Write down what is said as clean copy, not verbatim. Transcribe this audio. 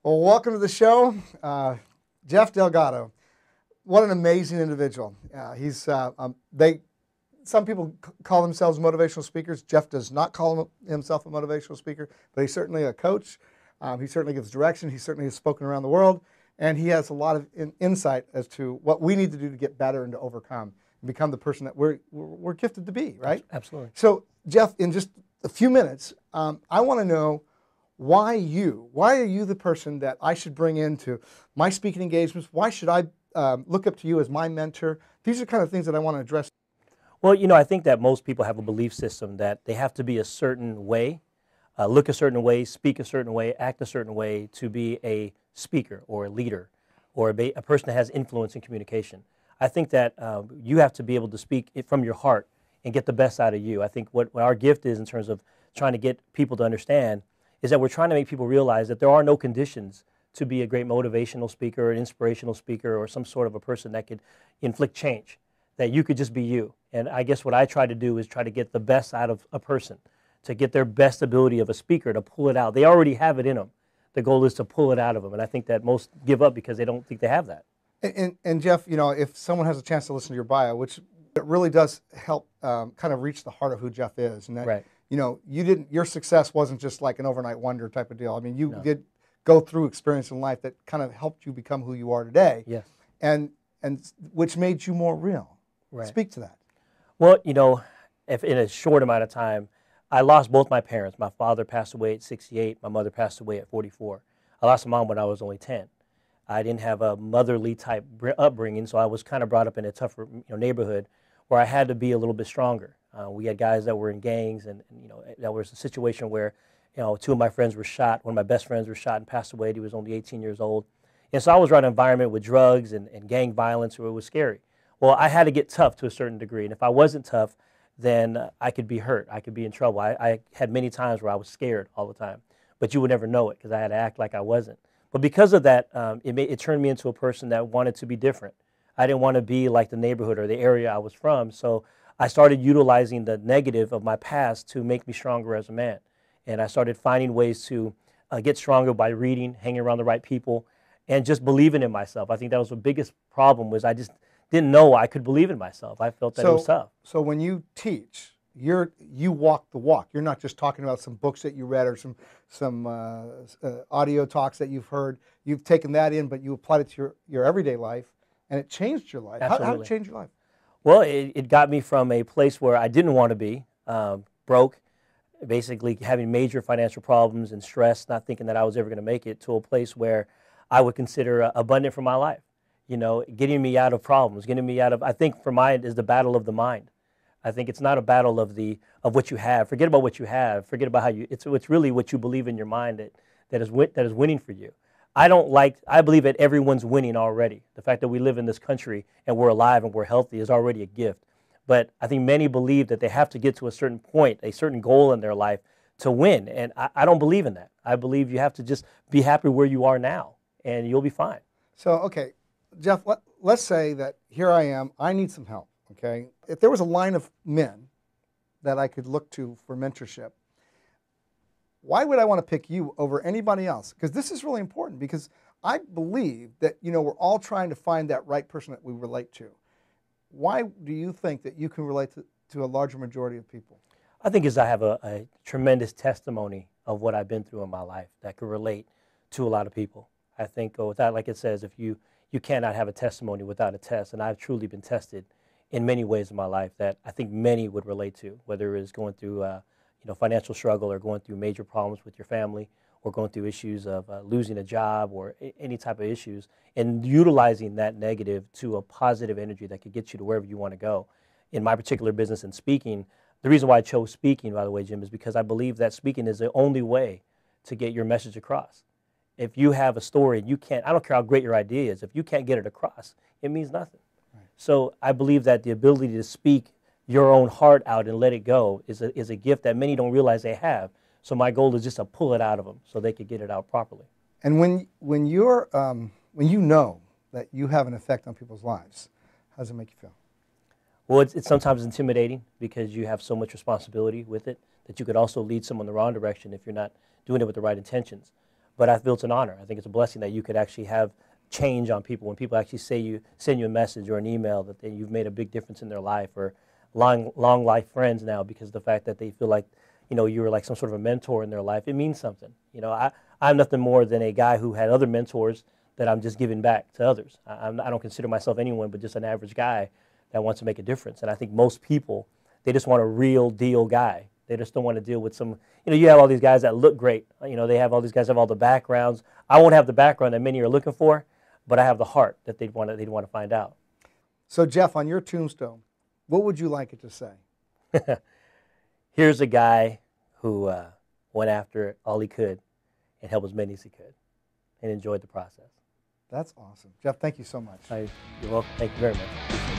Well, welcome to the show, Jeff Delgado. What an amazing individual. Some people call themselves motivational speakers. Jeff does not call himself a motivational speaker, but he's certainly a coach. He certainly gives direction. He certainly has spoken around the world, and he has a lot of insight as to what we need to do to get better and to overcome and become the person that we're gifted to be, right? Absolutely. So, Jeff, in just a few minutes, I want to know why you? Why are you the person that I should bring into my speaking engagements? Why should I look up to you as my mentor? These are kind of things that I want to address. Well, I think that most people have a belief system that they have to be a certain way, look a certain way, speak a certain way, act a certain way to be a speaker or a leader or a person that has influence in communication. I think that you have to be able to speak it from your heart and get the best out of you. I think what our gift is in terms of trying to get people to understand is that we're trying to make people realize that there are no conditions to be a great motivational speaker, an inspirational speaker, or some sort of a person that could inflict change, that you could just be you. And I guess what I try to do is try to get the best out of a person, to get their best ability of a speaker, to pull it out. They already have it in them. The goal is to pull it out of them. And I think that most give up because they don't think they have that. And Jeff, if someone has a chance to listen to your bio, which it really does help kind of reach the heart of who Jeff is. And that, right. Your success wasn't just like an overnight wonder type of deal. I mean, you did go through experience in life that kind of helped you become who you are today. Yes. And which made you more real. Right. Speak to that. Well, if in a short amount of time, I lost both my parents. My father passed away at 68. My mother passed away at 44. I lost my mom when I was only 10. I didn't have a motherly type upbringing, so I was kind of brought up in a tougher neighborhood where I had to be a little bit stronger. We had guys that were in gangs, and that was a situation where two of my friends were shot. One of my best friends was shot and passed away. He was only 18 years old. And so I was around an environment with drugs and gang violence where it was scary. Well, I had to get tough to a certain degree. And if I wasn't tough, then I could be hurt. I could be in trouble. I had many times where I was scared all the time. But you would never know it because I had to act like I wasn't. But because of that, it turned me into a person that wanted to be different. I didn't want to be like the neighborhood or the area I was from. So I started utilizing the negative of my past to make me stronger as a man. And I started finding ways to get stronger by reading, hanging around the right people, and just believing in myself. I think that was the biggest problem, was I just didn't know I could believe in myself. I felt that it was tough. So when you teach, you walk the walk. You're not just talking about some books that you read or some audio talks that you've heard. You've taken that in, but you applied it to your everyday life, and it changed your life. Absolutely. How did it change your life? Well, it got me from a place where I didn't want to be, broke, basically having major financial problems and stress, not thinking that I was ever going to make it, to a place where I would consider abundant for my life. Getting me out of problems, I think for mine is the battle of the mind. I think it's not a battle of what you have. Forget about what you have. Forget about it's really what you believe in your mind that is winning for you. I believe that everyone's winning already. The fact that we live in this country and we're alive and we're healthy is already a gift. But I think many believe that they have to get to a certain point, a certain goal in their life to win. And I don't believe in that. I believe you have to just be happy where you are now and you'll be fine. So, okay, Jeff, let's say that here I am, I need some help, okay? If there was a line of men that I could look to for mentorship, why would I want to pick you over anybody else? Because this is really important, because I believe that, we're all trying to find that right person that we relate to. Why do you think that you can relate to a larger majority of people? I think I have a tremendous testimony of what I've been through in my life that could relate to a lot of people. I think without, like it says, if you cannot have a testimony without a test, and I've truly been tested in many ways in my life that I think many would relate to, whether it is going through financial struggle or going through major problems with your family or going through issues of losing a job or any type of issues, and utilizing that negative to a positive energy that could get you to wherever you want to go. In my particular business in speaking, the reason why I chose speaking, by the way, Jim, is because I believe that speaking is the only way to get your message across. If you have a story and I don't care how great your idea is, if you can't get it across, it means nothing. Right. So I believe that the ability to speak your own heart out and let it go is a gift that many don't realize they have. So my goal is just to pull it out of them so they could get it out properly. And when you know that you have an effect on people's lives, how does it make you feel? Well, it's sometimes intimidating because you have so much responsibility with it that you could also lead someone in the wrong direction if you're not doing it with the right intentions. but I feel it's an honor. I think it's a blessing that you could actually have change on people when people actually send you a message or an email that you've made a big difference in their life, or long life friends now, because of the fact that they feel like, you were like some sort of a mentor in their life. It means something. I'm nothing more than a guy who had other mentors that I'm just giving back to others. I don't consider myself anyone but just an average guy that wants to make a difference. And I think most people, they just want a real deal guy. They just don't want to deal with some, you have all these guys that look great. They have all these guys have all the backgrounds. I won't have the background that many are looking for, but I have the heart that they'd want to find out. So Jeff, on your tombstone, what would you like it to say? Here's a guy who went after all he could and helped as many as he could and enjoyed the process. That's awesome. Jeff, thank you so much. You're welcome. Thank you very much.